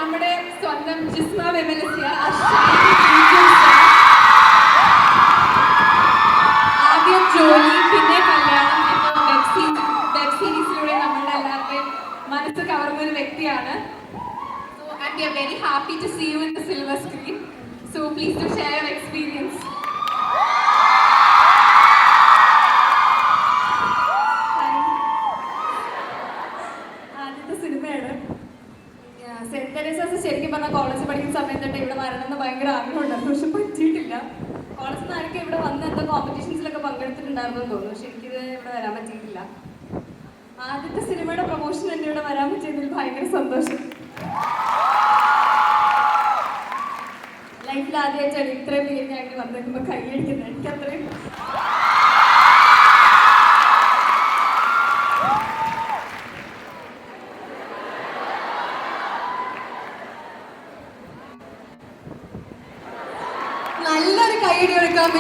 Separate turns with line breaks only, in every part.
നമ്മുടെ സ്വന്തം ജിസ്മ വിമലസിയ ആദ്യം ജോലി പിന്നെ കല്യാണം എന്ന വെബ് സീരീസിലൂടെ നമ്മളുടെ എല്ലാവരുടെയും മനസ്സ് കവർന്ന ഒരു വ്യക്തിയാണ്. So and we are very happy to see you in the silver screen. So please do share your experience.
ആദ്യത്തെ സിനിമയാണ്. സെന്റ് തെരേസാസ് ശരിക്കും പറഞ്ഞാൽ കോളേജിൽ പഠിക്കുന്ന സമയത്ത് തൊട്ട് ഇവിടെ വരണമെന്ന് ഭയങ്കര ആഗ്രഹമുണ്ടായിരുന്നു, പക്ഷെ പറ്റിയിട്ടില്ല. കോളേജിൽ നിന്ന് ആരൊക്കെ ഇവിടെ വന്ന് എന്തോ കോമ്പറ്റീഷൻസിലൊക്കെ പങ്കെടുത്തിട്ടുണ്ടായിരുന്നു തോന്നുന്നു, പക്ഷെ എനിക്കിത് ഇവിടെ വരാൻ പറ്റിയിട്ടില്ല. ആദ്യത്തെ സിനിമയുടെ പ്രൊമോഷൻ എൻ്റെ ഇവിടെ വരാൻ പറ്റിയതിൽ ഭയങ്കര സന്തോഷം. ലൈഫിൽ ആദ്യമായിട്ടാണ് ഇത്രയും പേര് ഞാൻ ഇങ്ങനെ വന്നേക്കുമ്പോൾ കൈയടിക്കുന്നത്. എനിക്ക് അത്രയും
നല്ലൊരു കൈയടി കൊടുക്കാം.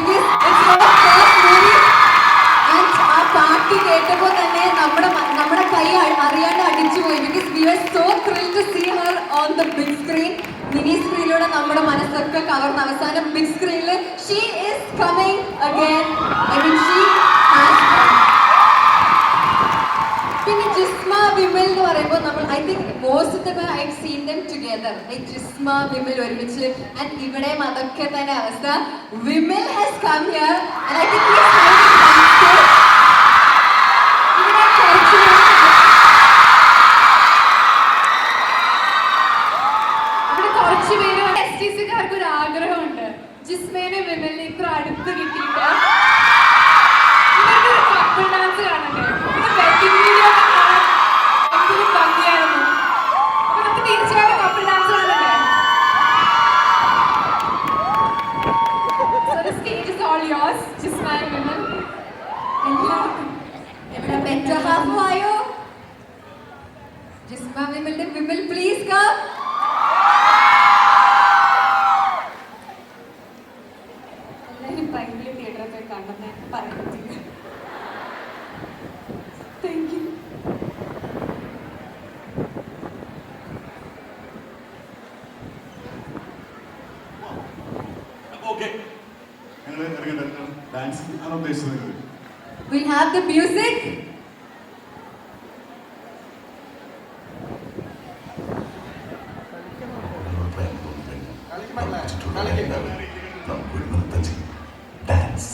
ആ പാട്ട് കേട്ടപ്പോൾ തന്നെ നമ്മുടെ കൈ അറിയാണ്ട് അടിച്ചുപോയി. Because we are so thrilled to see her on the big screen. Mini സ്ക്രീനിലൂടെ നമ്മുടെ മനസ്സൊക്കെ കവർന്ന് അവസാനം ബിഗ് സ്ക്രീനിൽ she is coming again. I mean she has. പിന്നെ ജിസ്മ വിമൽ എന്ന് പറയുമ്പോൾ നമ്മൾ I think most of the time I seen them together. Like Jisma Vimal ഒരുമിച്ച്. ആൻഡ് ഇവിടെയും അതൊക്കെ തന്നെ അവസ്ഥ. Vimal has come here and I think
ക്കാർക്ക് ഒരു ആഗ്രഹമുണ്ട് ജിസ്മേനെ വിമലിനെ ഇത്ര അടുത്ത് കിട്ടിയിട്ട് ഇവർക്ക് കപ്പിൾ ഡാൻസ് കാണണ്ടേ, വെഡിങ് വീഡിയോ എന്തൊരു ഭംഗിയായിരുന്നു. അപ്പൊ നമുക്ക് തീർച്ചയായും കപ്പിൾ ഡാൻസ് കാണണ്ടേ. So the stage is all yours, Jisma and Vimal.
എല്ലാവർക്കും എവിടെ ബെറ്റർ ഹാഫ് ആയോ? ജിസ്മ വിമലിന്റെ വിമൽ പ്ലീസ് കം.
പ്രൈമറി തിയേറ്ററൊക്കെ കണ്ടെന്ന് പറയാൻ പറ്റില്ല. Thank you.
We'll have the music.
Dance.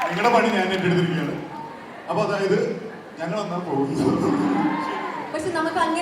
നിങ്ങളുടെ പണി ഞാൻ ഏറ്റെടുത്തിരിക്കുകയാണ്. അപ്പൊ അതായത് ഞങ്ങൾ എന്നാ പോകുന്നു.
പക്ഷെ നമുക്ക് അങ്ങനെ